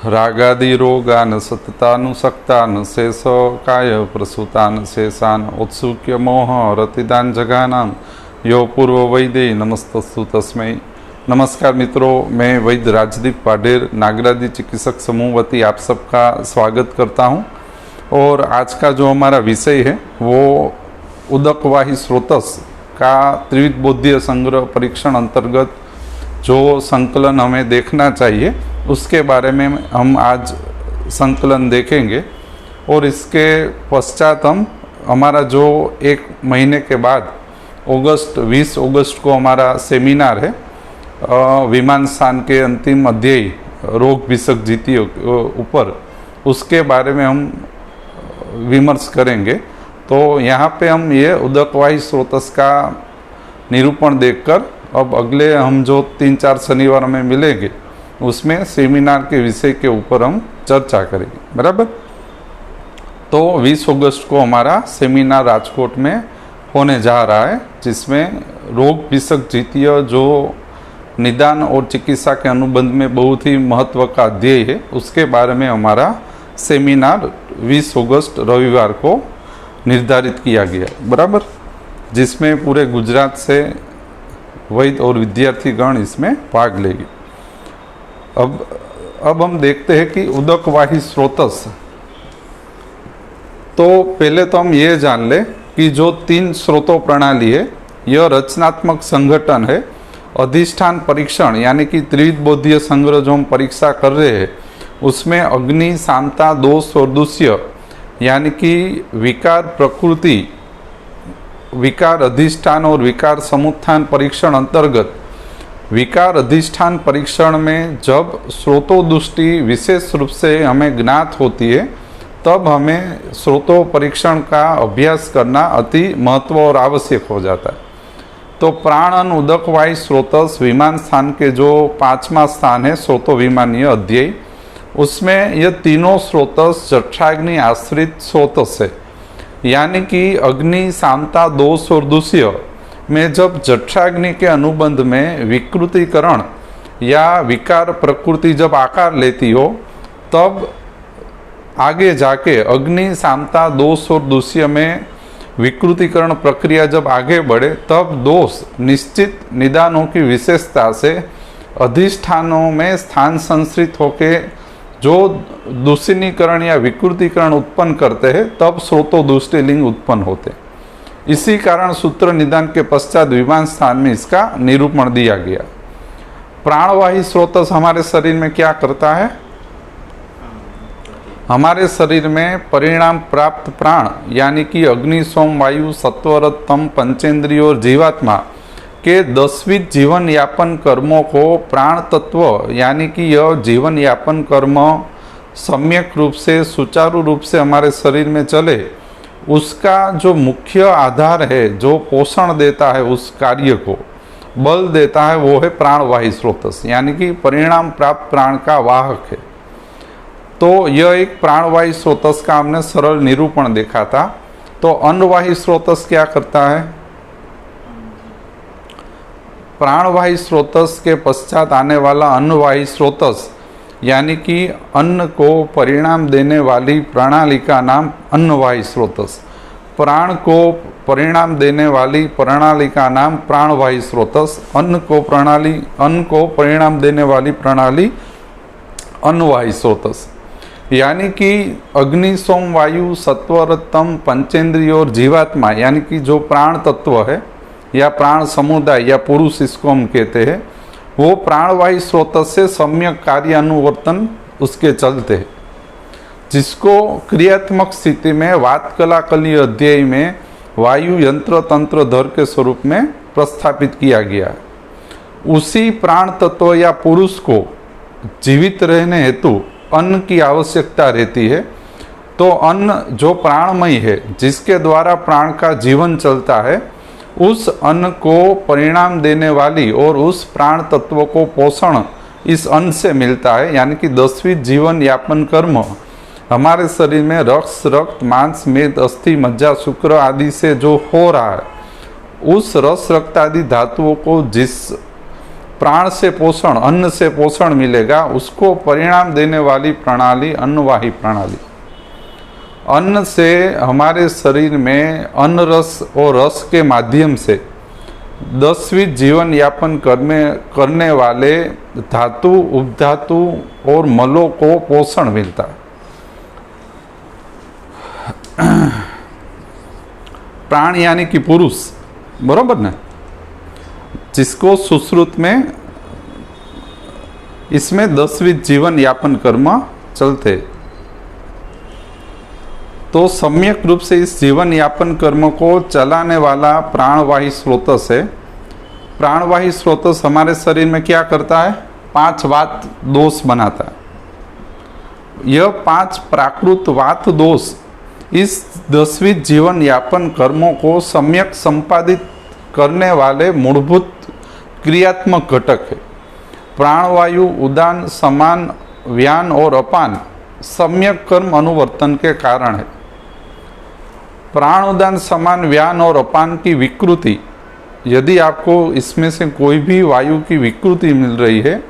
रागादि रोगान सततानुसक्तान शेषकाय प्रसूतान शेषान उत्सुक्य मोह रतिदान जगानाम यो पूर्व वैदे नमस्तस्तु तस्मै। नमस्कार मित्रों, मैं वैद्य राजदीप पाडेर नागरादी चिकित्सक समूह वती आप सबका स्वागत करता हूं। और आज का जो हमारा विषय है वो उदकवाही स्रोतस का त्रिविध बोधीय संग्रह परीक्षण अंतर्गत जो संकलन हमें देखना चाहिए उसके बारे में हम आज संकलन देखेंगे। और इसके पश्चात हम हमारा जो एक महीने के बाद 20 अगस्त को हमारा सेमिनार है विमान स्थान के अंतिम अध्याय रोग विषक जीती ऊपर, उसके बारे में हम विमर्श करेंगे। तो यहाँ पे हम ये उदकवाही स्रोतस का निरूपण देखकर अब अगले हम जो 3-4 शनिवार में मिलेंगे उसमें सेमिनार के विषय के ऊपर हम चर्चा करेंगे, बराबर। तो 20 अगस्त को हमारा सेमिनार राजकोट में होने जा रहा है, जिसमें रोग विषक जीतीय जो निदान और चिकित्सा के अनुबंध में बहुत ही महत्व का अध्याय है उसके बारे में हमारा सेमिनार 20 अगस्त रविवार को निर्धारित किया गया है, बराबर, जिसमें पूरे गुजरात से वैद्य और विद्यार्थी गण इसमें भाग लेंगे। अब हम देखते हैं कि उदकवाही स्रोतस। तो पहले तो हम ये जान लें कि जो 3 स्रोतों प्रणाली है यह रचनात्मक संगठन है। अधिष्ठान परीक्षण यानी कि त्रिविध बोधीय संग्रह जो हम परीक्षा कर रहे हैं उसमें अग्नि, सामता, दोष और दूष्य यानी कि विकार प्रकृति, विकार अधिष्ठान और विकार समुत्थान परीक्षण अंतर्गत विकार अधिष्ठान परीक्षण में जब स्रोतो दृष्टि विशेष रूप से हमें ज्ञात होती है तब हमें स्रोतो परीक्षण का अभ्यास करना अति महत्व और आवश्यक हो जाता है। तो प्राणन उदकवाही स्रोतस विमान स्थान के जो 5वां स्थान है स्रोतो विमानीय अध्याय, उसमें यह तीनों स्रोतस जठराग्नि आश्रित स्रोतस है। यानी कि अग्नि, सामता, दोष और दूष्य में जब जठराग्नि के अनुबंध में विकृतिकरण या विकार प्रकृति जब आकार लेती हो तब आगे जाके अग्नि, सामता, दोष और दूष्य में विकृतिकरण प्रक्रिया जब आगे बढ़े तब दोष निश्चित निदानों की विशेषता से अधिष्ठानों में स्थान संश्रित होके जो दूषणीकरण या विकृतिकरण उत्पन्न करते हैं तब स्रोतो दुष्टि लिंग उत्पन्न होते हैं। इसी कारण सूत्र निदान के पश्चात विमान स्थान में इसका निरूपण दिया गया। प्राणवाही स्रोतस हमारे शरीर में क्या करता है? हमारे शरीर में परिणाम प्राप्त प्राण यानी कि अग्नि, सोम, वायु, सत्व, तम, पंचेंद्रिय और जीवात्मा के 10 जीवन यापन कर्मों को प्राण तत्व यानी कि यह जीवन यापन कर्म सम्यक रूप से सुचारू रूप से हमारे शरीर में चले, उसका जो मुख्य आधार है, जो पोषण देता है, उस कार्य को बल देता है, वो है प्राणवाही स्रोतस यानी कि परिणाम प्राप्त प्राण का वाहक है। तो यह एक प्राणवाही स्रोतस का हमने सरल निरूपण देखा था। तो अन्नवाही स्रोतस क्या करता है? प्राणवाही स्रोतस के पश्चात आने वाला अन्नवाही स्रोतस यानी कि अन्न को परिणाम देने वाली प्रणाली का नाम अन्नवाही स्रोतस, प्राण को परिणाम देने वाली प्रणाली का नाम प्राणवाही स्रोतस, अन्न को परिणाम देने वाली प्रणाली अन्नवाही स्रोतस। यानी कि अग्नि, सोम, वायु, सत्व, तम, पंचेंद्रिय और जीवात्मा यानी कि जो प्राण तत्व है या प्राण समुदाय या पुरुष इसको हम कहते हैं, वो प्राणवाही स्रोतस से सम्यक कार्य अनुवर्तन उसके चलते हैं, जिसको क्रियात्मक स्थिति में वात कलाकली अध्याय में वायु यंत्र तंत्र धर के स्वरूप में प्रस्थापित किया गया है। उसी प्राण तत्व या पुरुष को जीवित रहने हेतु अन्न की आवश्यकता रहती है। तो अन्न जो प्राणमय है, जिसके द्वारा प्राण का जीवन चलता है, उस अन्न को परिणाम देने वाली और उस प्राण तत्व को पोषण इस अन्न से मिलता है। यानी कि 10 जीवन यापन कर्म हमारे शरीर में रक्त, मांस, मेद, अस्थि, मज्जा, शुक्र आदि से जो हो रहा है, उस रक्त आदि धातुओं को जिस प्राण से पोषण, अन्न से पोषण मिलेगा, उसको परिणाम देने वाली प्रणाली अन्नवाही प्रणाली। अन्न से हमारे शरीर में अन्न रस और रस के माध्यम से 10वीं जीवन यापन करने वाले धातु, उपधातु और मलों को पोषण मिलता है। प्राण यानी कि पुरुष, बरोबर ना, जिसको सुश्रुत में इसमें 10वीं जीवन यापन कर्म चलते, तो सम्यक रूप से इस जीवन यापन कर्म को चलाने वाला प्राणवाही स्रोतस है। प्राणवाही स्रोतस हमारे शरीर में क्या करता है? 5 वात दोष बनाता है। यह 5 प्राकृत वात दोष इस 10वीं जीवन यापन कर्मों को सम्यक संपादित करने वाले मूलभूत क्रियात्मक घटक है। प्राणवायु, उदान, समान, व्यान और अपान सम्यक कर्म अनुवर्तन के कारण है। प्राण, उदान, समान, व्यान और अपान की विकृति, यदि आपको इसमें से कोई भी वायु की विकृति मिल रही है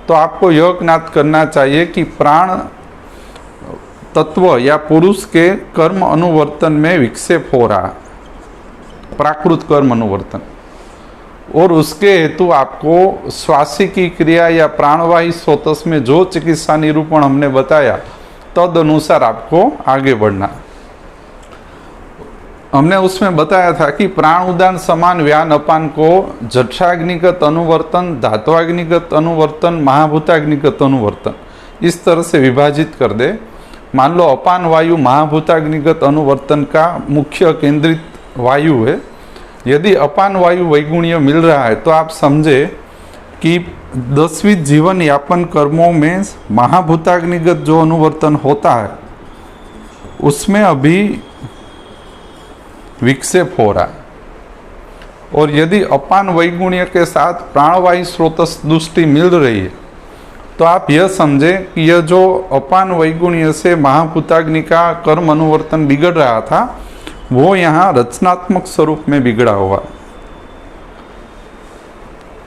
तो आपको यह ज्ञात करना चाहिए कि प्राण तत्व या पुरुष के कर्म अनुवर्तन में विक्षेप हो रहा है, प्राकृत कर्म अनुवर्तन, और उसके हेतु आपको श्वासिकी क्रिया या प्राणवाही स्रोतस में जो चिकित्सा निरूपण हमने बताया तद अनुसार आपको आगे बढ़ना। हमने उसमें बताया था कि प्राण, उदान, समान, व्यान, अपान को जठराग्निगत अनुवर्तन, धात्वाग्निगत अनुवर्तन, महाभूताग्निगत अनुवर्तन इस तरह से विभाजित कर दे। मान लो अपान वायु महाभूताग्निगत अनुवर्तन का मुख्य केंद्रित वायु है। यदि अपान वायु वैगुण्य मिल रहा है तो आप समझे कि 10वीं जीवन यापन कर्मों में महाभूताग्निगत जो अनुवर्तन होता है उसमें अभी विक्षेप हो रहा है। और यदि अपान वैगुण्य के साथ प्राणवायु स्रोतस दृष्टि मिल रही है तो आप यह समझें कि यह जो अपान वैगुण्य से महाभूताग्नि का कर्म अनुवर्तन बिगड़ रहा था वो यहाँ रचनात्मक स्वरूप में बिगड़ा हुआ।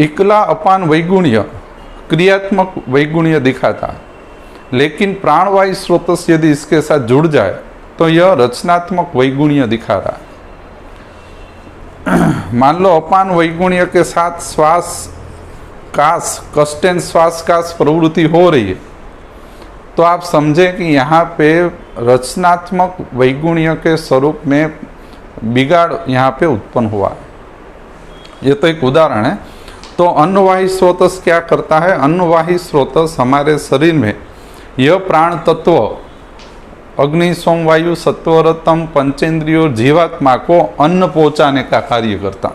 इकला अपान वैगुण्य क्रियात्मक वैगुण्य दिखाता है, लेकिन प्राणवायु स्रोतस यदि इसके साथ जुड़ जाए तो यह रचनात्मक वैगुण्य दिखा रहा है। मान लो अपान वैगुण्य के साथ श्वास काश, कष्टेन श्वास काश प्रवृत्ति हो रही है तो आप समझें कि यहाँ पे रचनात्मक वैगुण्य के स्वरूप में बिगाड़ यहाँ पे उत्पन्न हुआ है। ये तो एक उदाहरण है। तो अन्नवाही स्रोतस क्या करता है? अन्नवाही स्रोतस हमारे शरीर में यह प्राण तत्व अग्नि, सोम, वायु, सत्वरतम, पंचेंद्रियों, जीवात्मा को अन्न पहुंचाने का कार्य करता।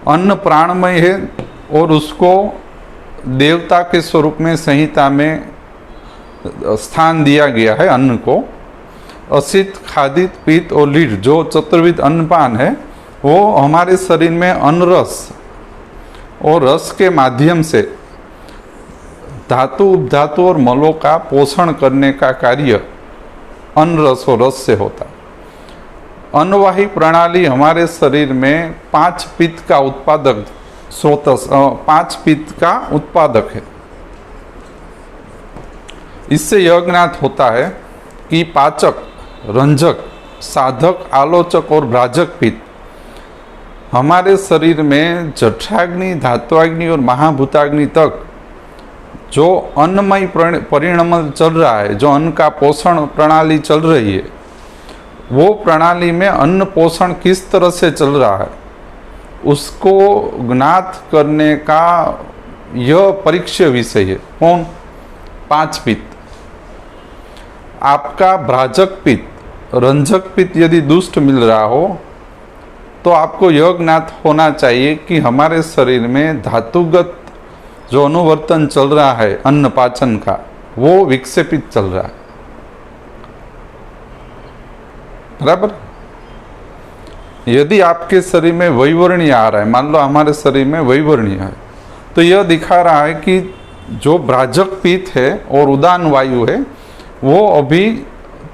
अन्न प्राणमय है और उसको देवता के स्वरूप में संहिता में स्थान दिया गया है। अन्न को असित, खादित, पीत और लीढ़ जो चतुर्विध अन्नपान है वो हमारे शरीर में अन्न रस और रस के माध्यम से धातु, उपधातु और मलों का पोषण करने का कार्य अन्न रस और रस से होता है। अन्नवाही प्रणाली हमारे शरीर में 5 पित्त का उत्पादक स्रोतस, 5 पित्त का उत्पादक है। इससे यह ज्ञात होता है कि पाचक, रंजक, साधक, आलोचक और भ्राजक पित्त हमारे शरीर में जठराग्नि, धात्वाग्नि और महाभूताग्नि तक जो अन्नमय परिणाम चल रहा है, जो अन्न का पोषण प्रणाली चल रही है, वो प्रणाली में अन्न पोषण किस तरह से चल रहा है उसको ज्ञात करने का यह परीक्ष्य विषय है। कौन? 5 पित्त। आपका भ्राजक पित्त, रंजक पित्त यदि दुष्ट मिल रहा हो तो आपको यह ज्ञात होना चाहिए कि हमारे शरीर में धातुगत जो अनुवर्तन चल रहा है अन्न पाचन का वो विक्षेपित चल रहा है। बराबर? यदि आपके शरीर में वैवर्ण्य आ रहा है, मान लो हमारे शरीर में वैवर्ण्य है, तो यह दिखा रहा है कि जो भ्राजक पित्त है और उदान वायु है वो अभी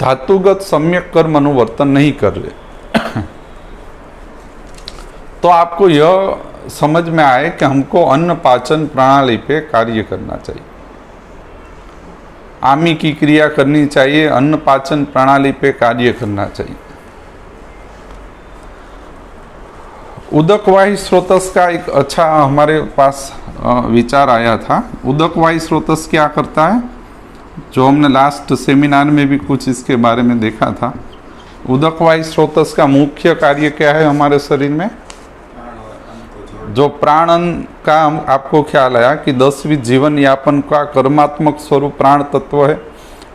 धातुगत सम्यक कर्म अनुवर्तन नहीं कर रहे। तो आपको यह समझ में आए कि हमको अन्न पाचन प्रणाली पे कार्य करना चाहिए, आमी की क्रिया करनी चाहिए, अन्न पाचन प्रणाली पे कार्य करना चाहिए। उदक वायु स्रोतस का एक अच्छा हमारे पास विचार आया था। उदक वायु स्रोतस क्या करता है, जो हमने लास्ट सेमिनार में भी कुछ इसके बारे में देखा था। उदक वायु स्रोतस का मुख्य कार्य क्या है हमारे शरीर में? जो प्राण का आपको ख्याल आया कि 10वीं जीवन यापन का कर्मात्मक स्वरूप प्राण तत्व है।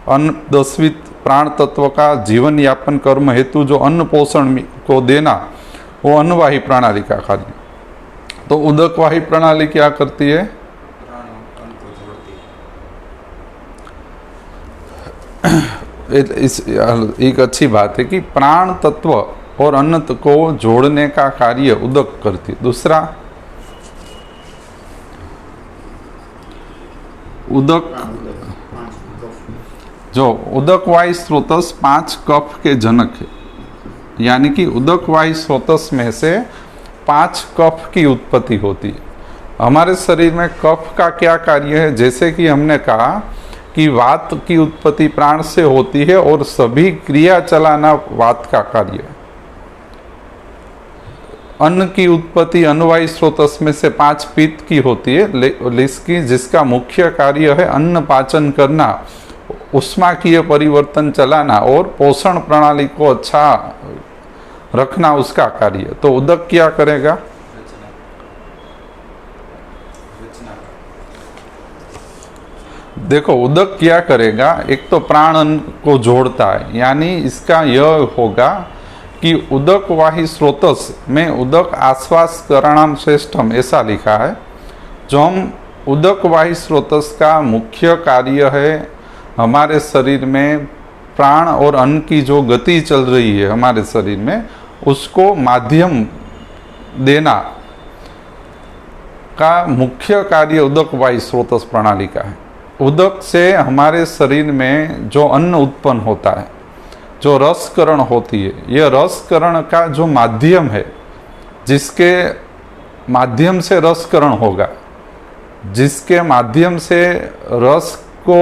अन्न 10वीं प्राण तत्व का जीवन यापन कर्म हेतु जो अन्न पोषण को देना, वो अन्नवाही प्रणाली का कार्य। तो उदक वाही प्रणाली क्या करती है? एक अच्छी बात है कि प्राण तत्व और अन्न को जोड़ने का कार्य उदक करती है। दूसरा, उदक जो उदक वायु स्रोतस 5 कफ के जनक है, यानी कि उदक वायु स्रोतस में से 5 कफ की उत्पत्ति होती है। हमारे शरीर में कफ का क्या कार्य है? जैसे कि हमने कहा कि वात की उत्पत्ति प्राण से होती है और सभी क्रिया चलाना वात का कार्य है। अन्न की उत्पत्ति अन्नवायु स्रोतस में से 5 पित्त की होती है, जिसका मुख्य कार्य है अन्न पाचन करना, उष्माकीय परिवर्तन चलाना और पोषण प्रणाली को अच्छा रखना, उसका कार्य। तो उदक क्या करेगा? देखो, उदक क्या करेगा? एक तो प्राण अन्न को जोड़ता है, यानी इसका यह होगा कि उदक वाही स्रोतस में उदक आश्वास करणाम श्रेष्ठम ऐसा लिखा है। जो हम उदक वाही स्रोतस का मुख्य कार्य है हमारे शरीर में प्राण और अन्न की जो गति चल रही है हमारे शरीर में, उसको माध्यम देना का मुख्य कार्य उदक वायु स्रोतस प्रणाली का है। उदक से हमारे शरीर में जो अन्न उत्पन्न होता है, जो रसकरण होती है, यह रसकरण का जो माध्यम है, जिसके माध्यम से रसकरण होगा, जिसके माध्यम से रस को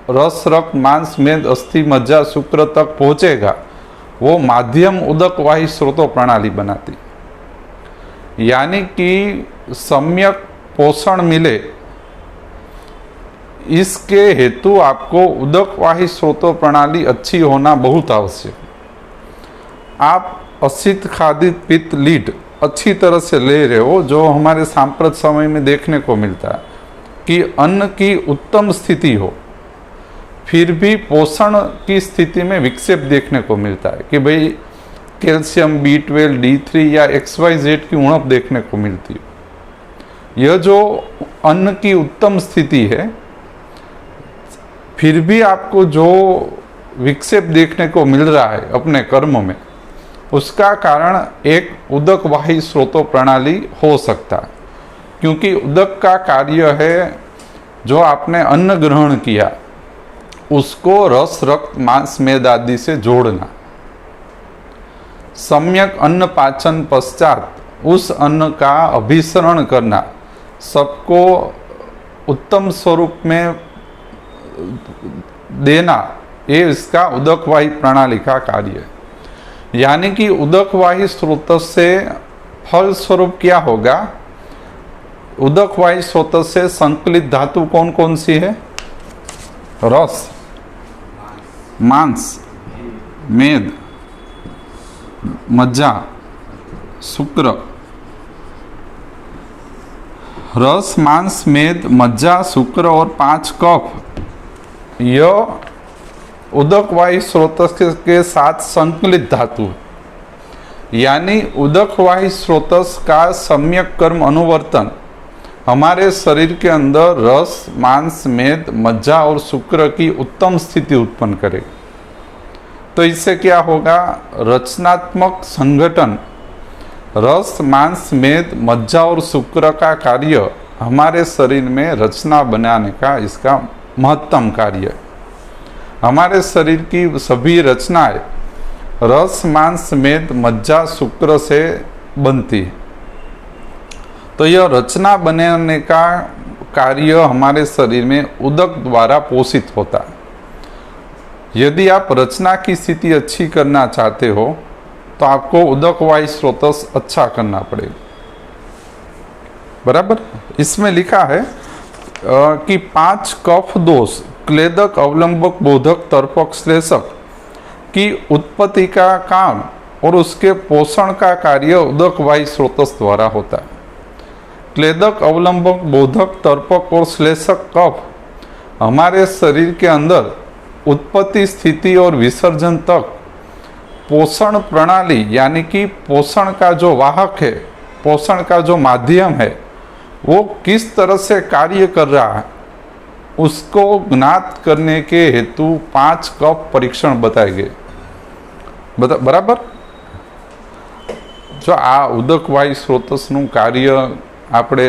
रस रक्त मांस मेद अस्थि मज्जा शुक्र तक पहुंचेगा, वो माध्यम उदक वायु स्रोतो प्रणाली बनाती। यानी कि सम्यक पोषण मिले, इसके हेतु आपको उदक वायु स्रोतो प्रणाली अच्छी होना बहुत आवश्यक। आप असित खादित पित्त लीड अच्छी तरह से ले रहे हो, जो हमारे सांप्रत समय में देखने को मिलता है कि अन्न की उत्तम स्थिति हो, फिर भी पोषण की स्थिति में विक्षेप देखने को मिलता है कि भाई कैल्शियम B12 D3 या XYZ की उणप देखने को मिलती है। यह जो अन्न की उत्तम स्थिति है, फिर भी आपको जो विक्षेप देखने को मिल रहा है अपने कर्म में, उसका कारण एक उदक वायु स्रोतो प्रणाली हो सकता है। क्योंकि उदक का कार्य है, जो आपने अन्न ग्रहण किया उसको रस रक्त मांस मेद आदि से जोड़ना, सम्यक अन्न पाचन पश्चात उस अन्न का अभिसरण करना, सबको उत्तम स्वरूप में देना, ये इसका उदक वायु प्रणाली का कार्य है। यानी कि उदक वायु स्रोत से फल स्वरूप क्या होगा? उदक वायु स्रोत से संकलित धातु कौन कौन सी है? रस, मांस, मेद, मज्जा, शुक्र। रस, मांस, मेद, मज्जा, शुक्र और 5 कफ, यह उदक वायु स्रोत के साथ संकलित धातु है। यानी उदक वायु स्रोत का सम्यक कर्म अनुवर्तन हमारे शरीर के अंदर रस, मांस, मेद, मज्जा और शुक्र की उत्तम स्थिति उत्पन्न करेगा। तो इससे क्या होगा? रचनात्मक संगठन, रस, मांस, मेद, मज्जा और शुक्र का कार्य हमारे शरीर में रचना बनाने का इसका महत्तम कार्य है। हमारे शरीर की सभी रचनाएं रस, मांस, मेद, मज्जा, शुक्र से बनती है। तो यह रचना बनाने का कार्य हमारे शरीर में उदक द्वारा पोषित होता है। यदि आप रचना की स्थिति अच्छी करना चाहते हो तो आपको उदक वायु स्रोतस अच्छा करना पड़ेगा। बराबर। इसमें लिखा है कि 5 कफ दोष क्लेदक, अवलंबक, बोधक, तर्पक, श्लेषक की उत्पत्ति का काम और उसके पोषण का कार्य उदक वायु स्रोतस द्वारा होता है। क्लेदक, अवलंबक, बोधक, तर्पक और श्लेषक कफ हमारे शरीर के अंदर उत्पत्ति, स्थिति और विसर्जन तक पोषण प्रणाली यानी कि पोषण का जो वाहक है, पोषण का जो माध्यम है, वो किस तरह से कार्य कर रहा है उसको ज्ञात करने के हेतु 5 कफ परीक्षण बताए गए। बराबर। जो आ उदक वायु स्रोतसનું કાર્ય આપણે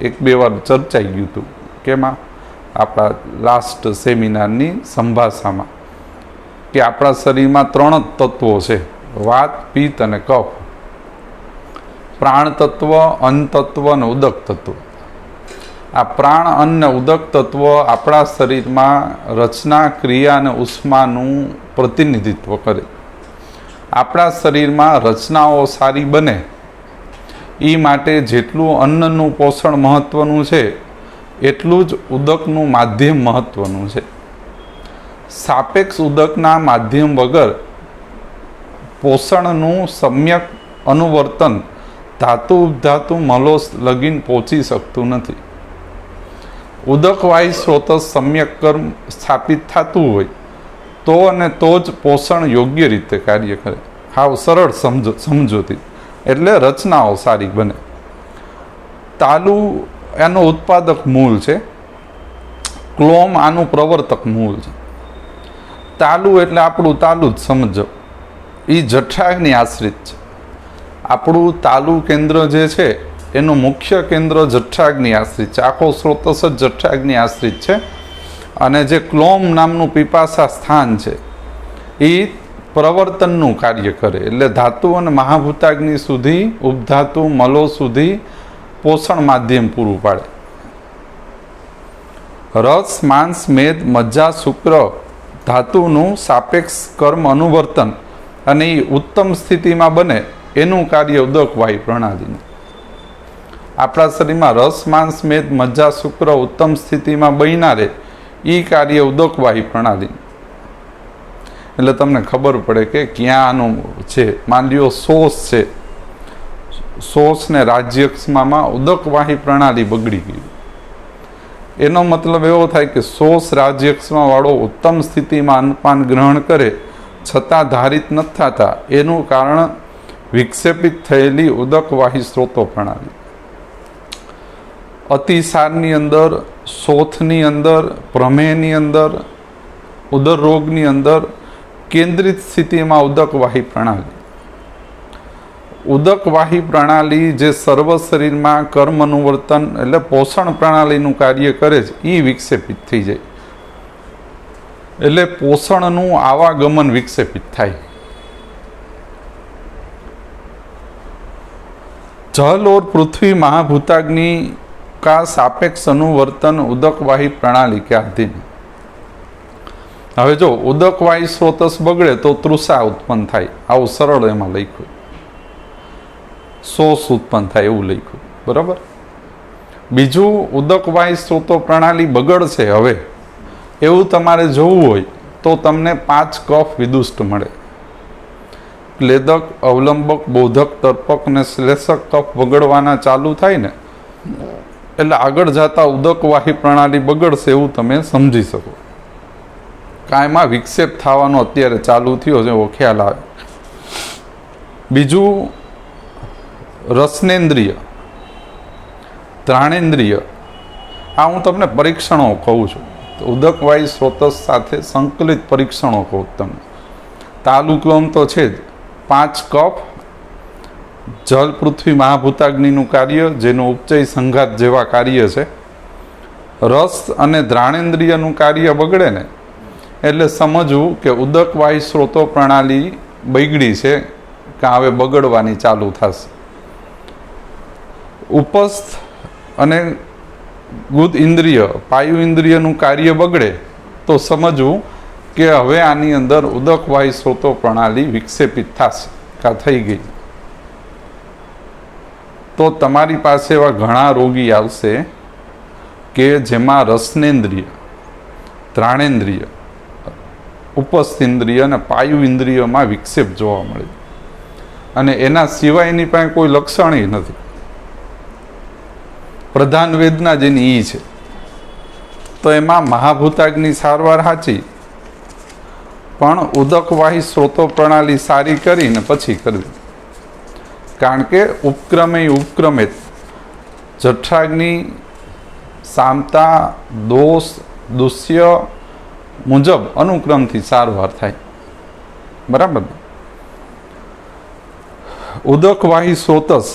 1-2 વાર ચર્ચાઈ ગયું હતું કેમાં આપણા લાસ્ટ સેમિનારની સંભાષામાં કે આપણા શરીરમાં 3 તત્વો છે, વાત, પિત્ત અને કફ। પ્રાણ તત્વ, અન્ન તત્વ અને ઉદક તત્વ। આ પ્રાણ, અન્ન અને ઉદક તત્વ આપણા શરીરમાં રચના, ક્રિયા અને ઉષ્માનું પ્રતિનિધિત્વ કરે। આપણા શરીરમાં રચનાઓ સારી બને એ માટે જેટલું અન્નનું પોષણ મહત્વનું છે એટલું જ ઉદકનું માધ્યમ મહત્વનું છે। સાપેક્ષ ઉદકના માધ્યમ વગર પોષણનું સમ્યક અનુવર્તન ધાતુ ઉપધાતુ મલો લગીન પહોંચી શકતું નથી। ઉદક વાયુ સ્રોતસ સમ્યક કર્મ સ્થાપિત થતું હોય તો અને તો જ પોષણ યોગ્ય રીતે કાર્ય કરે। હાવ સરળ સમજોતી એટલે રચનાઓ સારી બને। તાલુ એનું ઉત્પાદક મૂળ છે, ક્લોમ આનું પ્રવર્તક મૂળ છે। તાલુ એટલે આપણું તાલુ જ સમજો, એ જઠરાગ્નિ આશ્રિત છે। આપણું તાલુ કેન્દ્ર જે છે એનું મુખ્ય કેન્દ્ર જઠરાગ્નિ આશ્રિત છે, આખો સ્રોતસ જ જઠરાગ્નિ આશ્રિત છે। અને જે ક્લોમ નામનું પીપાસા સ્થાન છે એ પ્રવર્તનનું કાર્ય કરે, એટલે ધાતુ અને મહાભૂતાગ્નિ સુધી, ઉપધાતુ, મલો સુધી પોષણ માધ્યમ પૂરું પાડે। રસ, માંસ, મેદ, મજ્જા, શુક્ર ધાતુનું સાપેક્ષ કર્મ અનુવર્તન અને એ ઉત્તમ સ્થિતિમાં બને એનું કાર્ય ઉદક વાયુ પ્રણાલીનું। આપણા શરીરમાં રસ, માંસ, મેદ, મજ્જા, શુક્ર ઉત્તમ સ્થિતિમાં બન્યા રહે એ કાર્ય ઉદક વાયુ પ્રણાલીનું। એટલે તમને ખબર પડે કે ક્યાં આનું છે। માન લ્યો શોષ છે, શોષ ને રાજ્યક્ષમાં ઉદક વાહી પ્રણાલી બગડી ગઈ। એનો મતલબ એવો થાય કે શોષ રાજ્યક્ષમાં વાળો ઉત્તમ સ્થિતિમાં અન્નપાન ગ્રહણ કરે છતાં ધારિત નથી થતા, એનું કારણ વિક્ષેપિત થયેલી ઉદક વાહી સ્ત્રોતો પ્રણાલી। અતિસારની અંદર, શોથની અંદર, પ્રમેહની અંદર, ઉદર રોગની અંદર કેન્દ્રિત સ્થિતિમાં ઉદકવાહી પ્રણાલી। ઉદકવાહી પ્રણાલી જે સર્વ શરીરમાં કર્મ અનુવર્તન એટલે પોષણ પ્રણાલીનું કાર્ય કરે છે એ વિક્ષેપિત થઈ જાય, એટલે પોષણનું આવાગમન વિક્ષેપિત થાય। जल और पृथ्वी महाभूताग्नि का सापेक्ष अनुवर्तन उदकवाही प्रणाली के अधीन। हवे जो उदकवाही स्रोतस बगड़े तो तृषा उत्पन्न थाय, आवुं सरळ एमां लख्युं। शोष उत्पन्न थाय एवुं लख्युं, बराबर। बीजू उदकवाही स्रोतो प्रणाली बगड़शे हवे एवुं तमारे जोवुं होय तो तमने 5 कफ विदुष्ट मळे। क्लेदक, अवलंबक, बोधक, तर्पक ने श्लेषक कफ बगड़वाना चालू थाय ने એટલે આગળ જતા ઉદકવાહી પ્રણાલી બગડશે એવું તમે સમજી શકો। કાયમાં વિક્ષેપ થવાનો અત્યારે ચાલુ થયો છે એવો ખ્યાલ આવે। બીજું રસનેન્દ્રિય, ત્રાણેન્દ્રિય, આ હું તમને પરીક્ષણો કહું છું, ઉદકવાહી સ્રોતસ સાથે સંકલિત પરીક્ષણો કહું તમને। તાલુક્લોમ તો છે જ, 5 કફ, जल पृथ्वी महाभूताग्निનું કાર્ય જેનું ઉપચય સંઘાત જેવા કાર્ય છે। રસ અને દ્રાણેન્દ્રિયનું કાર્ય બગડે ને એટલે સમજવું કે ઉદકવાહી સ્રોતો પ્રણાલી બગડી છે કે હવે બગડવાની ચાલુ થશે। ઉપસ્થ અને ગુદ ઇન્દ્રિય પાયુ ઇન્દ્રિયનું કાર્ય બગડે તો સમજવું કે હવે આની અંદર ઉદક વાયુ સ્રોતો પ્રણાલી વિક્ષેપિત થશે કા થઈ ગઈ. તો તમારી પાસે એવા ઘણા રોગી આવશે કે જેમાં રસનેન્દ્રિય, ત્રાણેન્દ્રિય, ઉપસ્થ ઇન્દ્રિય અને પાયુ ઇન્દ્રિયોમાં વિક્ષેપ જોવા મળે અને એના સિવાયની પાસે કોઈ લક્ષણ નથી. પ્રધાન વેદના જેની ઈ છે તો એમાં મહાભૂતાગ્નિ સારવાર સાચી, પણ ઉદક વાહી સ્રોતો પ્રણાલી સારી કરીને પછી કરવી. કારણ કે ઉપક્રમે જઠરાગ્નિ સામતા દોષ દુષ્ય મુજબ અનુક્રમથી સારવાર થાય. बराबर. उदक वाही स्रोतस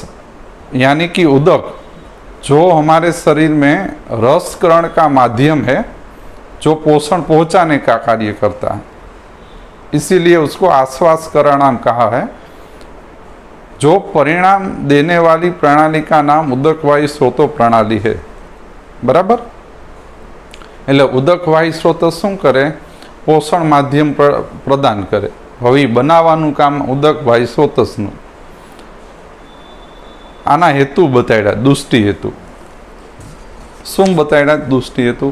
यानी कि उदक जो हमारे शरीर में रसकरण का माध्यम है, जो पोषण पहुंचाने का कार्य करता है, इसीलिए उसको आश्वास करणाम कहा है. जो परिणाम देने वाली प्रणाली का नाम उदक वायु स्रोतो प्रणाली है. बराबर. એટલે ઉદક વાયુ સ્રોત શું કરે? પોષણ માધ્યમ પ્રદાન કરે. હવે બનાવવાનું કામ ઉદક વાયુ સ્રોતસનું. આના હેતુ બતાડ્યા, દુષ્ટિ હેતુ. શું બતાડ્યા દુષ્ટિ હેતુ?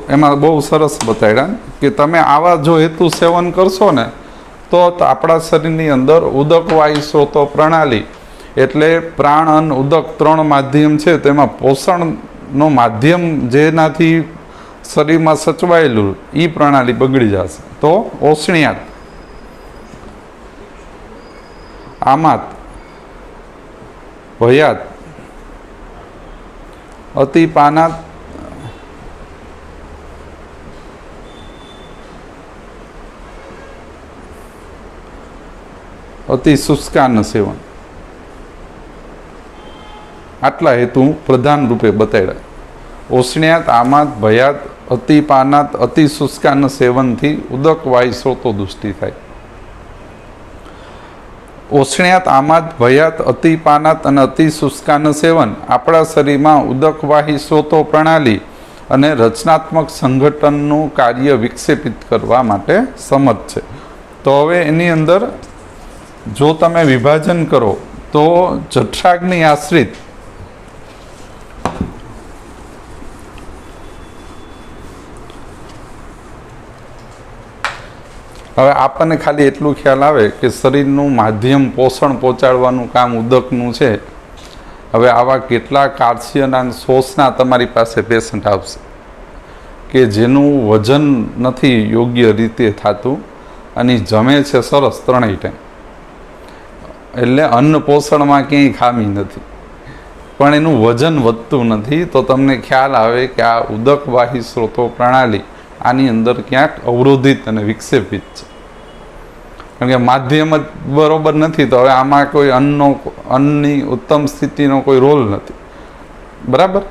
એમાં બહુ સરસ બતાડ્યા કે તમે આવા જો હેતુ સેવન કરશો ને તો આપણા શરીરની અંદર ઉદક વાયુ સ્રોતો પ્રણાલી એટલે પ્રાણ અન્ન ઉદક 3 માધ્યમ છે, તેમાં પોષણનો માધ્યમ જેનાથી શરીરમાં સચવાયેલું એ પ્રણાલી બગડી જશે. તો ઓસણિયાત, આમાત, ભયાત, અતિપાનાત, અતિ શુષ્કાન સેવન, આટલા હેતુ પ્રધાન રૂપે બતાડ્યા. ઓસણિયાત, આમાત, ભયાત, અતિપાનાત, અતિ શુષ્કાન સેવનથી ઉદક વાયુ સ્રોતો દુષ્ટિ થાય. ઓસણિયાત, આમાત, ભયાત, અતિપાનાત અને અતિ શુષ્કાન સેવન આપણા શરીરમાં ઉદક વાહી સ્રોતો પ્રણાલી અને રચનાત્મક સંગઠનનું કાર્ય વિક્ષેપિત કરવા માટે સમર્થ છે. તો હવે એની અંદર જો તમે વિભાજન કરો તો જઠરાગ્નિ આશ્રિત હવે આપણને ખાલી એટલું ખ્યાલ આવે કે શરીરનું માધ્યમ પોષણ પહોંચાડવાનું કામ ઉદકનું છે. હવે આવા કેટલા કાર્સિયના શોષના તમારી પાસે પેશન્ટ આવશે કે જેનું વજન નથી યોગ્ય રીતે થતું અને જમે છે સરસ 3 ટાઈમ, એટલે અન્ન પોષણમાં ક્યાંય ખામી નથી પણ એનું વજન વધતું નથી. તો તમને ખ્યાલ આવે કે આ ઉદક વાહી સ્રોતો પ્રણાલી આની અંદર ક્યાંક અવરોધિત અને વિક્ષેપિત છે. કારણ કે માધ્યમ જ બરોબર નથી તો હવે આમાં કોઈ અન્નની ઉત્તમ સ્થિતિનો કોઈ રોલ નથી. બરાબર.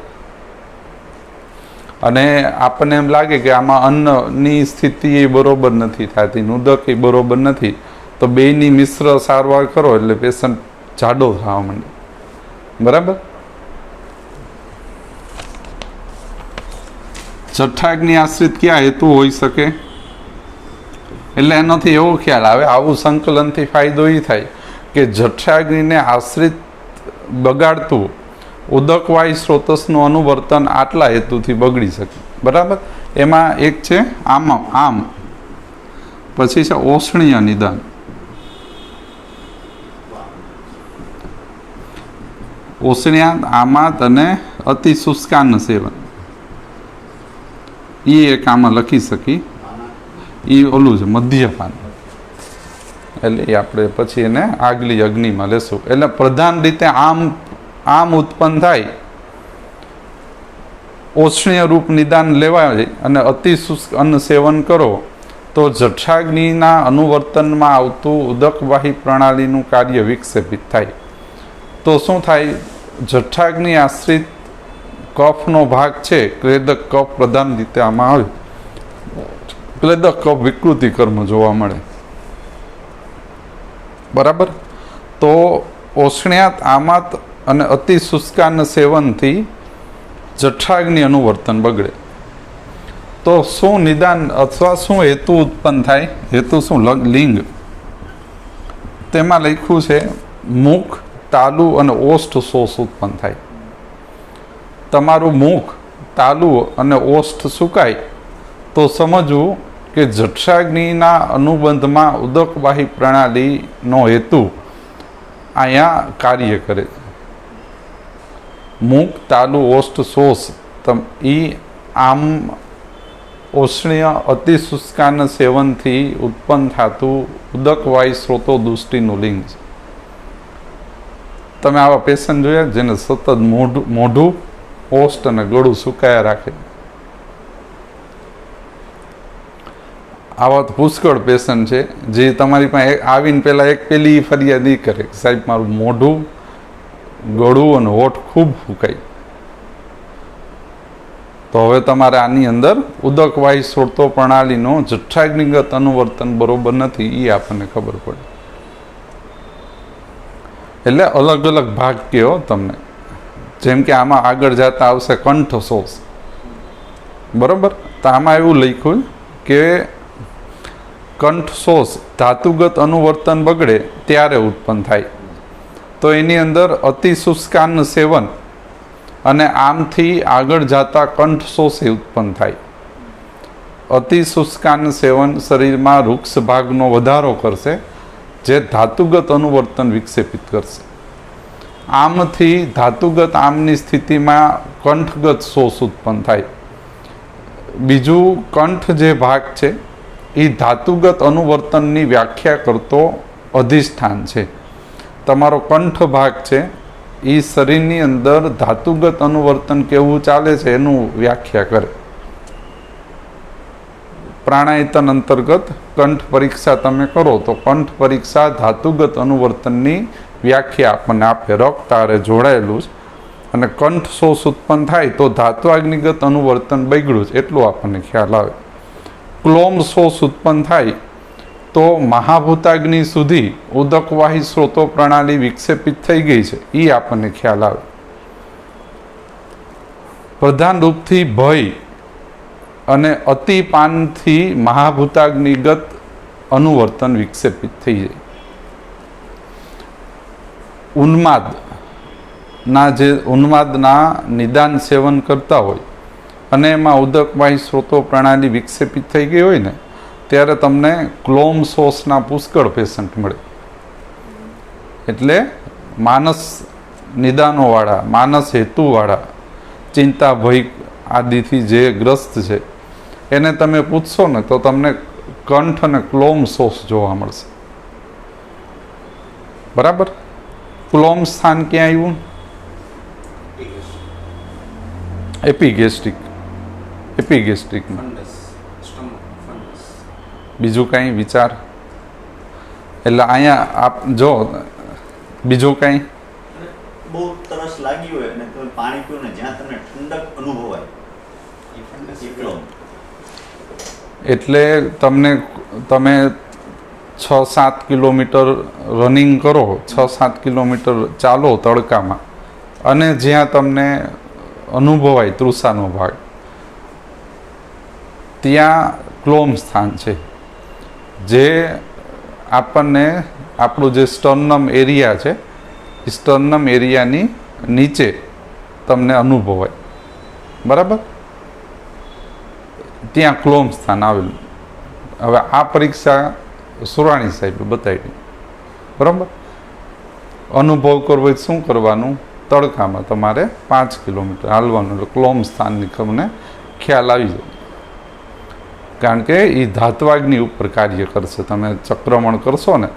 અને આપણને એમ લાગે કે આમાં અન્નની સ્થિતિ એ બરોબર નથી થતી, ઉદક એ બરોબર નથી, તો બેયની મિશ્ર સારવાર કરો એટલે પેશન્ટ જાડો થવા માંડે. બરાબર. જઠરાગ્નિ આશ્રિત ક્યાં હેતુ હોઈ શકે? એટલે એનાથી એવો ખ્યાલ આવે, આવું સંકલનથી ફાયદો એ થાય કે જઠરાગ્નિને આશ્રિત બગાડતું ઉદક વાયુ સ્રોતસનું અનુવર્તન આટલા હેતુથી બગડી શકે. બરાબર. એમાં એક છે આમ, પછી છે ઓસણીય નિદાન, ઓસણિયાત, આમાત અને અતિ શુષ્કાન સેવન. એ એક આમાં લખી શકી, એ ઓલું છે મધ્યપાન. એટલે એ આપણે પછી એને આગલી અગ્નિમાં લેશું. એટલે પ્રધાન રીતે આમ ઉત્પન્ન થાય, ઓસણીય રૂપ નિદાન લેવાય અને અતિ શુષ્ક અન્ન સેવન કરો તો જઠરાગ્નિના અનુવર્તનમાં આવતું ઉદકવાહી પ્રણાલીનું કાર્ય વિક્ષેપિત થાય. તો શું થાય? જઠરાગ્નિ આશ્રિત કફનો ભાગ છે, ક્લેદક કફ પ્રધાન રીતે આમાં આવે, ક્લેદક કફ વિકૃતિ કર્મ જોવા મળે. બરાબર. તો ઓસણિયાત આમાત અને અતિ શુષ્કાન સેવનથી જઠરાગ્નિ અનુવર્તન બગડે. તો શું નિદાન અથવા શું હેતુ ઉત્પન્ન થાય? હેતુ શું? લિંગ. તેમાં લખ્યું છે મુખ, તાલુ અને ઓષ્ઠ શોષ ઉત્પન્ન થાય. તમારું મુખ, તાલુ અને ઓષ્ઠ સુકાય તો સમજવું કે જઠરાગ્નિના અનુબંધમાં ઉદકવાહી પ્રણાલીનો હેતુ અહીંયા કાર્ય કરે. મુખ, તાલુ, ઓષ્ઠ શોષ એ આમ ઓષ્ણીય અતિશુષ્કાન સેવનથી ઉત્પન્ન થતું ઉદકવાહી સ્રોતો દૃષ્ટિનું લિંગ છે. તમે આવા પેશન્ટ જોયા જેને સતત મોઢું, ઓષ્ઠ અને ગળું સુકાયા રાખે? આવા તો પુષ્કળ પેશન્ટ છે જે તમારી પાસે આવીને પહેલાં એક પેલી ફરિયાદ એ કરે કે સાહેબ મારું મોઢું, ગળું અને હોઠ ખૂબ ફૂંકાય. તો હવે તમારે આની અંદર ઉદકવાહી સ્રોતો પ્રણાલીનો જઠરાગ્નિગત અનુવર્તન બરોબર નથી એ આપણને ખબર પડે. એટલે અલગ અલગ ભાગ કયો તમને, જેમ કે આમાં આગળ જતા આવશે કંઠ શોષ, બરોબર? તો આમાં એવું લખ્યું કે કંઠ શોષ ધાતુગત અનુવર્તન બગડે ત્યારે ઉત્પન્ન થાય. તો એની અંદર અતિશુષ્કાન સેવન અને આમથી આગળ જતા કંઠ શોષ ઉત્પન્ન થાય. અતિશુષ્કાન સેવન શરીરમાં વૃક્ષ ભાગનો વધારો કરશે જે ધાતુગત અનુવર્તન વિક્ષેપિત કરશે. આમથી ધાતુગત આમની સ્થિતિમાં કંઠગત શોષ ઉત્પન્ન થાય. બીજું કંઠ જે ભાગ છે એ ધાતુગત અનુવર્તનની વ્યાખ્યા કરતો અધિષ્ઠાન છે. તમારો કંઠ ભાગ છે એ શરીરની અંદર ધાતુગત અનુવર્તન કેવું ચાલે છે એનું વ્યાખ્યા કરે. પ્રાણાયતન અંતર્ગત કંઠ પરીક્ષા તમે કરો તો કંઠ પરીક્ષા ધાતુગત અનુવર્તનની વ્યાખ્યા આપણને આપે. રક્ત આરે જોડાયેલું છે અને કંઠ શોષ ઉત્પન્ન થાય તો ધાત્વાગ્નિગત અનુવર્તન બગડ્યું છે એટલું આપણને ખ્યાલ આવે. ક્લોમ શોષ ઉત્પન્ન થાય તો મહાભૂતાગ્નિ સુધી ઉદકવાહી સ્રોતો પ્રણાલી વિક્ષેપિત થઈ ગઈ છે એ આપણને ખ્યાલ આવે. પ્રધાન રૂપથી ભય અને અતિપાનથી મહાભૂતાગ્નિગત અનુવર્તન વિક્ષેપિત થઈ જાય. ઉન્માદના નિદાન સેવન કરતા હોય અને એમાં ઉદકવાહી સ્રોતો પ્રણાલી વિક્ષેપિત થઈ ગઈ હોય ને ત્યારે તમને ક્લોમ શોષના પુષ્કળ પેશન્ટ મળે. એટલે માનસ નિદાનોવાળા, માનસ હેતુવાળા, ચિંતા ભય આદિથી જે ગ્રસ્ત છે એને તમે પૂછશો ને તો તમને કંઠ અને ક્લોમ શોષ જોવા મળશે. બરાબર? ક્લોમ સ્થાન ક્યાં આવ્યું? એપિગેસ્ટ્રિકમાં. બીજું કાંઈ વિચાર? એટલે અહીંયા આપ જો બીજું કાંઈ બહુ તરસ લાગી હોય અને તમે પાણી પીઓ ને જ્યાં તમને ઠંડક અનુભવાય એટલે તમે 6-7 કિલોમીટર રનિંગ કરો, 6-7 કિલોમીટર ચાલો તડકામાં અને જ્યાં તમને અનુભવાય તૃષાનો ભાગ ત્યાં ક્લોમ સ્થાન છે જે આપણને આપણું જે સ્ટર્નમ એરિયા છે એ સ્ટર્નમ એરિયાની નીચે તમને અનુભવાય. બરાબર? ત્યાં ક્લોમ સ્થાન આવેલું. હવે આ પરીક્ષા સુરાણી સાહેબે બતાવી. બરાબર? અનુભવ કરવો હોય શું કરવાનું? તડકામાં તમારે 5 કિલોમીટર હાલવાનું એટલે ક્લોમ સ્થાનની તમને ખ્યાલ આવી જાય. કારણ કે એ ધાત્વાગ્નિ ઉપર કાર્ય કરશે. તમે ચક્રમણ કરશો ને,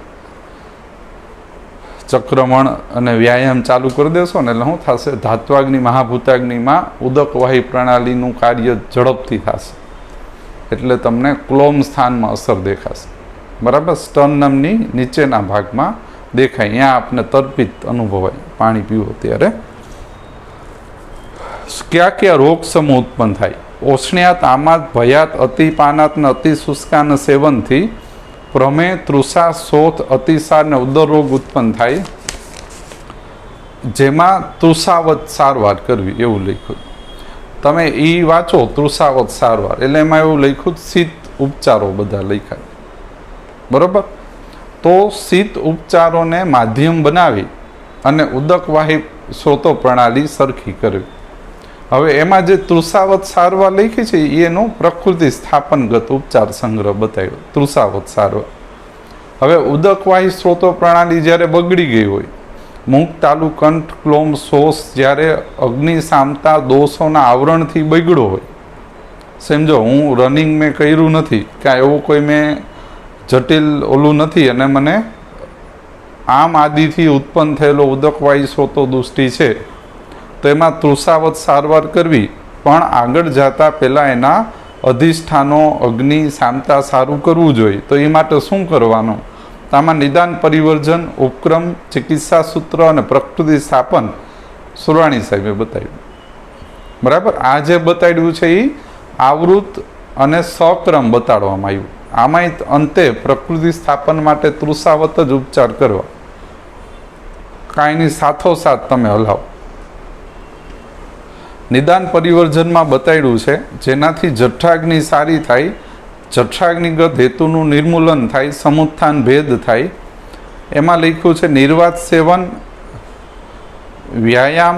ચક્રમણ અને વ્યાયામ ચાલુ કરી દેશો ને એટલે શું થશે? ધાત્વાગ્નિ મહાભૂતાગ્નિમાં ઉદકવાહી પ્રણાલીનું કાર્ય ઝડપથી થશે એટલે તમને ક્લોમ સ્થાનમાં અસર દેખાશે. બરાબર? સ્ટર્નમની નીચેના ભાગમાં દેખાય. અહીંયા આપને તર્પિત અનુભવાય પાણી પીવો ત્યારે. કયા રોગ સમૂહ ઉત્પન્ન થાય? ઓસણિયાત, આમાત, ભયાત, અતિપાનાત અને અતિશુષ્કાન સેવનથી પ્રમેય, તૃષા, શોથ, અતિસાર ને ઉદર રોગ ઉત્પન્ન થાય, જેમાં તૃષાવત સારવાર કરવી એવું લખ્યું. તમે એ વાંચો તૃષાવત સારવાર એટલે એમાં એવું લખ્યું શીત ઉપચારો બધા લખાય. બરોબર. તો શીત ઉપચારોને માધ્યમ બનાવી અને ઉદકવાહી સ્રોતો પ્રણાલી સરખી કરવી. હવે એમાં જે તૃષાવત સારવાર લખી છે એનો પ્રકૃતિ સ્થાપનગત ઉપચાર સંગ્રહ બતાવ્યો તૃષાવત સારવાર. હવે ઉદકવાહી સ્ત્રોતો પ્રણાલી જ્યારે બગડી ગઈ હોય, મુખ, તાલુ, કંઠ, ક્લોમ, શોષ જ્યારે અગ્નિ સામતા દોષોના આવરણથી બગડ્યો હોય, સમજો હું રનિંગ મેં કર્યું નથી કાંઈ એવું કોઈ મેં જટિલ ઓલું નથી અને મને આમ આદિથી ઉત્પન્ન થયેલો ઉદકવાહી સ્ત્રોતો દૃષ્ટિ છે, તો એમાં તૃષાવત સારવાર કરવી, પણ આગળ જતા પહેલાં એના અધિષ્ઠાનો અગ્નિ સામતા સારું કરવું જોઈએ. તો એ માટે શું કરવાનું? આમાં નિદાન, પરિવર્જન, ઉપક્રમ, ચિકિત્સા સૂત્ર અને પ્રકૃતિ સ્થાપન સુરાણી સાહેબે બતાવ્યું. બરાબર. આ જે બતાવ્યું છે એ આવૃત અને સક્રમ બતાડવામાં આવ્યું. આમાંય અંતે પ્રકૃતિ સ્થાપન માટે તૃષાવત જ ઉપચાર કરવા, કાંઈની સાથોસાથ તમે હલાવો. નિદાન પરિવર્જનમાં બતાડ્યું છે જેનાથી જઠરાગ્નિ સારી થાય, જઠરાગ્નિગત હેતુનું નિર્મૂલન થાય, સમુત્થાન ભેદ થાય. એમાં લખ્યું છે નિર્વાત સેવન, વ્યાયામ,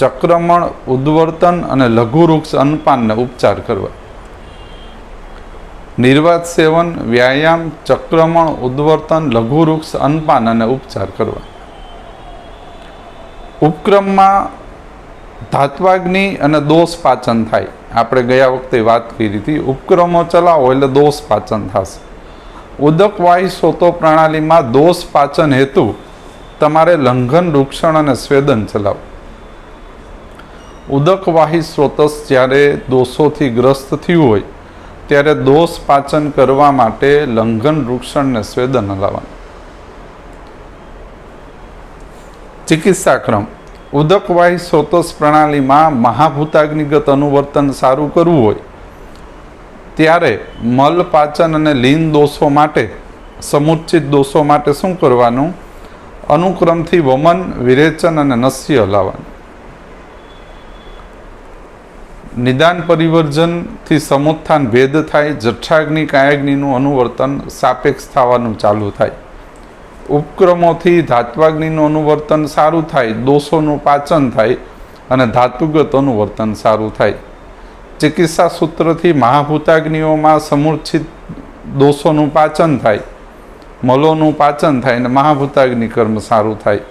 ચક્રમણ, ઉદ્વર્તન અને લઘુવૃક્ષ અન્નપાનને ઉપચાર કરવા. નિર્વાત સેવન, વ્યાયામ, ચક્રમણ, ઉદ્વર્તન, લઘુવૃક્ષ અન્નપાન અને ઉપચાર કરવા. ઉપક્રમમાં ધાત્વાગ્નિ અને દોષ પાચન થાય. આપણે ગયા વખતે વાત કરી હતી, ઉપક્રમો ચલાવો એટલે દોષ પાચન થશે. ઉદકવાહી સ્ત્રોતો પ્રણાલીમાં દોષ પાચન હેતુ તમારે લંઘન, રૂક્ષણ અને સ્વેદન ચલાવો. ઉદકવાહી સ્ત્રોતસ જ્યારે દોષોથી ગ્રસ્ત થયું હોય ત્યારે દોષ પાચન કરવા માટે લંઘન, રૂક્ષણ અને સ્વેદન હલાવવાનું. ચિકિત્સાક્રમ. ઉદકવાહી સ્ત્રોતસ પ્રણાલીમાં મહાભૂતાગ્નિગત અનુવર્તન સારું કરવું હોય ત્યારે મલ, પાચન અને લીન દોષો માટે, સમુચ્ચિત દોષો માટે શું કરવાનું? અનુક્રમથી વમન, વિરેચન અને નસ્ય હલાવવાનું. નિદાન પરિવર્જનથી સમુત્થાન ભેદ થાય, જઠરાગ્નિ, કાયાગ્નિનું અનુવર્તન સાપેક્ષ થવાનું ચાલુ થાય. ઉપક્રમોથી ધાત્વાગ્નિનું અનુવર્તન સારું થાય, દોષોનું પાચન થાય અને ધાતુગત અનુવર્તન સારું થાય. ચિકિત્સા સૂત્રથી મહાભૂતાગ્નિઓમાં સમૂર્છિત દોષોનું પાચન થાય, મલોનું પાચન થાય અને મહાભૂતાગ્નિ કર્મ સારું થાય.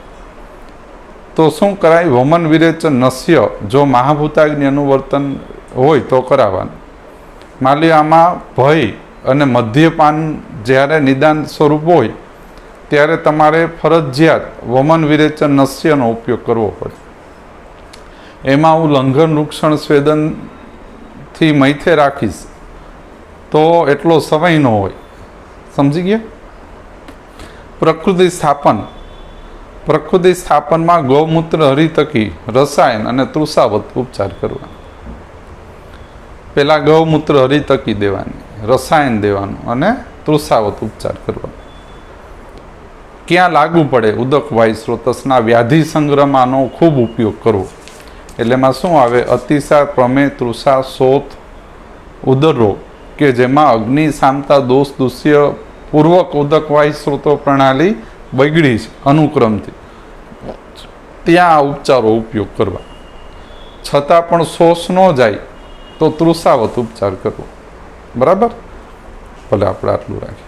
તો શું કરાય? વમન, વિરેચન, નસ્ય જો મહાભૂતાગ્નિ અનુવર્તન હોય તો કરાવવાનું. માલી આમાં ભય અને મદ્યપાન જ્યારે નિદાન સ્વરૂપ હોય ત્યારે તમારે ફરજિયાત વમન, વિરેચન, નસ્યનો ઉપયોગ કરવો પડે. એમાં હું લંઘન, રૂક્ષણ, સ્વેદનથી મૈથે રાખીશ તો એટલો સમય ન હોય. સમજી ગયા? પ્રકૃતિ સ્થાપન. પ્રકૃતિ સ્થાપનમાં ગૌમૂત્ર, હરિતકી, રસાયણ અને તૃષાવત ઉપચાર કરવા. પહેલાં ગૌમૂત્ર, હરિતકી દેવાની, રસાયણ દેવાનું અને તૃષાવત ઉપચાર કરવા. ક્યાં લાગુ પડે? ઉદકવાહી સ્ત્રોતસના વ્યાધિ સંગ્રહમાંનો ખૂબ ઉપયોગ કરવો. એટલે એમાં શું આવે? અતિસાર, પ્રમેય, તૃષા, શોથ, ઉદરરોગ કે જેમાં અગ્નિ સામતા દોષ દુષ્ય પૂર્વક ઉદકવાહી સ્ત્રોતો પ્રણાલી બગડી છે અનુક્રમથી, ત્યાં આ ઉપચારો ઉપયોગ કરવા. છતાં પણ શોષ ન જાય તો તૃષાવત ઉપચાર કરવો. બરાબર? ભલે આપણે આટલું રાખીએ.